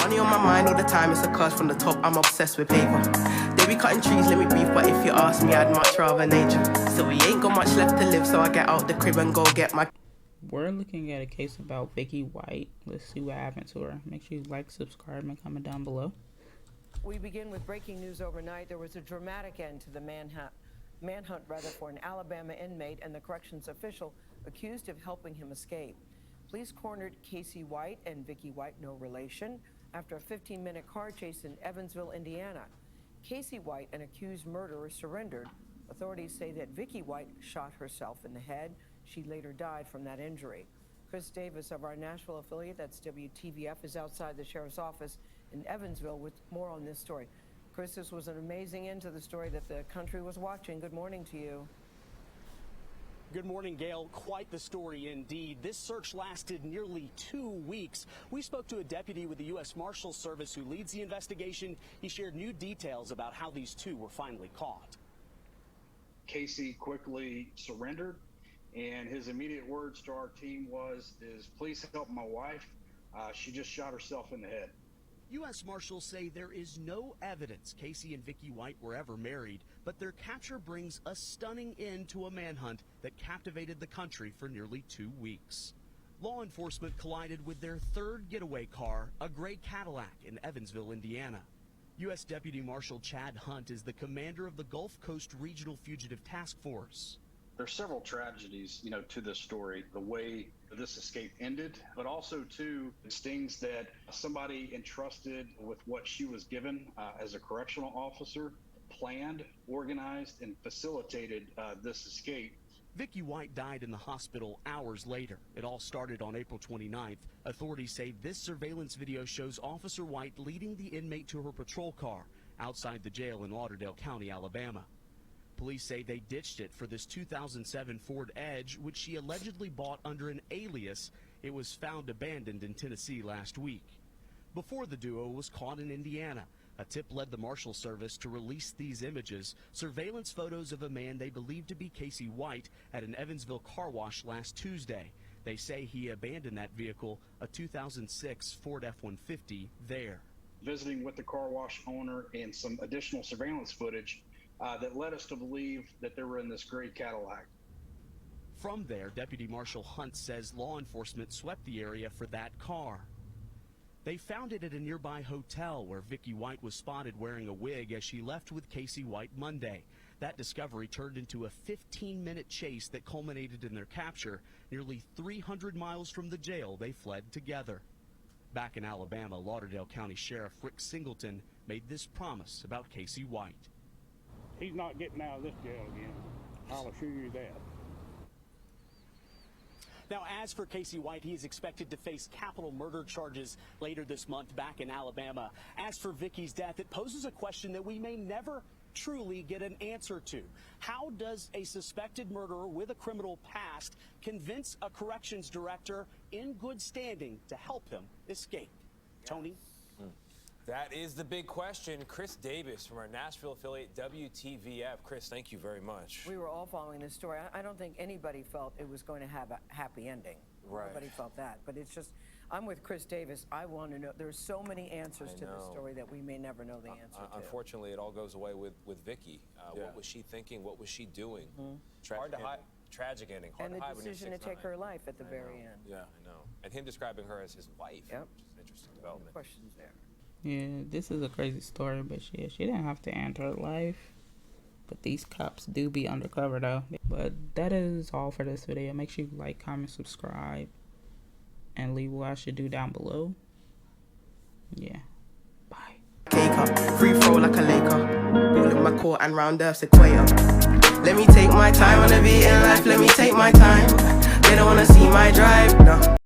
Money on my mind all the time, it's a curse from the top, I'm obsessed with paper. They be cutting trees, let me breathe, but if you ask me, I'd much rather nature. So we ain't got much left to live, so I get out the crib and go get my... We're looking at a case about Vicky White. Let's see what happened to her. Make sure you like, subscribe, and comment down below. We begin with breaking news overnight. There was a dramatic end to the manhunt for an Alabama inmate and the corrections official accused of helping him escape. Police cornered Casey White and Vicky White, no relation, after a 15-minute car chase in Evansville, Indiana. Casey White, an accused murderer, surrendered. Authorities say that Vicky White shot herself in the head. She later died from that injury. Chris Davis of our Nashville affiliate, that's WTVF, is outside the sheriff's office in Evansville with more on this story. Chris, this was an amazing end to the story that the country was watching. Good morning to you. Good morning, Gail. Quite the story indeed. This search lasted nearly 2 weeks. We spoke to a deputy with the U.S. Marshals Service who leads the investigation. He shared new details about how these two were finally caught. Casey quickly surrendered, and his immediate words to our team is please help my wife. She just shot herself in the head. U.S. Marshals say there is no evidence Casey and Vicky White were ever married, but their capture brings a stunning end to a manhunt that captivated the country for nearly 2 weeks. Law enforcement collided with their third getaway car, a gray Cadillac, in Evansville, Indiana. U.S. Deputy Marshal Chad Hunt is the commander of the Gulf Coast Regional Fugitive Task Force. There's several tragedies, to this story, the way this escape ended, but also too, it stings that somebody entrusted with what she was given as a correctional officer planned, organized, and facilitated this escape. Vicky White died in the hospital hours later. It all started on April 29th. Authorities say this surveillance video shows Officer White leading the inmate to her patrol car outside the jail in Lauderdale County, Alabama. Police say they ditched it for this 2007 Ford Edge, which she allegedly bought under an alias. It was found abandoned in Tennessee last week. Before the duo was caught in Indiana, a tip led the Marshal Service to release these images, surveillance photos of a man they believe to be Casey White at an Evansville car wash last Tuesday. They say he abandoned that vehicle, a 2006 Ford F-150, there. Visiting with the car wash owner and some additional surveillance footage that led us to believe that they were in this gray Cadillac. From there, Deputy Marshal Hunt says law enforcement swept the area for that car. They found it at a nearby hotel where Vicky White was spotted wearing a wig as she left with Casey White Monday. That discovery turned into a 15-minute chase that culminated in their capture. Nearly 300 miles from the jail, they fled together. Back in Alabama, Lauderdale County Sheriff Rick Singleton made this promise about Casey White. He's not getting out of this jail again. I'll assure you that. Now, as for Casey White, he is expected to face capital murder charges later this month back in Alabama. As for Vicky's death, it poses a question that we may never truly get an answer to. How does a suspected murderer with a criminal past convince a corrections director in good standing to help him escape? Tony? That is the big question. Chris Davis from our Nashville affiliate WTVF. Chris, thank you very much. We were all following this story. I don't think anybody felt it was going to have a happy ending. Right. Nobody felt that. But it's just, I'm with Chris Davis. I want to know. There's so many answers to this story that we may never know the answer to. Unfortunately, it all goes away with Vicky. What was she thinking? What was she doing? Hard to hide. Tragic ending. Hard and to hide the decision to take her life at the very end. Yeah, I know. And him describing her as his wife. Yep. Which is an interesting development. Questions there. Yeah, this is a crazy story, but she didn't have to end her life. But these cops do be undercover though. But that is all for this video. Make sure you like, comment, subscribe, and leave what I should do down below. Yeah. Bye. Cake up, free throw like a Laker. All in my court and round Earth's equator. Let me take my time on a beat in life, let me take my time. They don't wanna see my drive, no.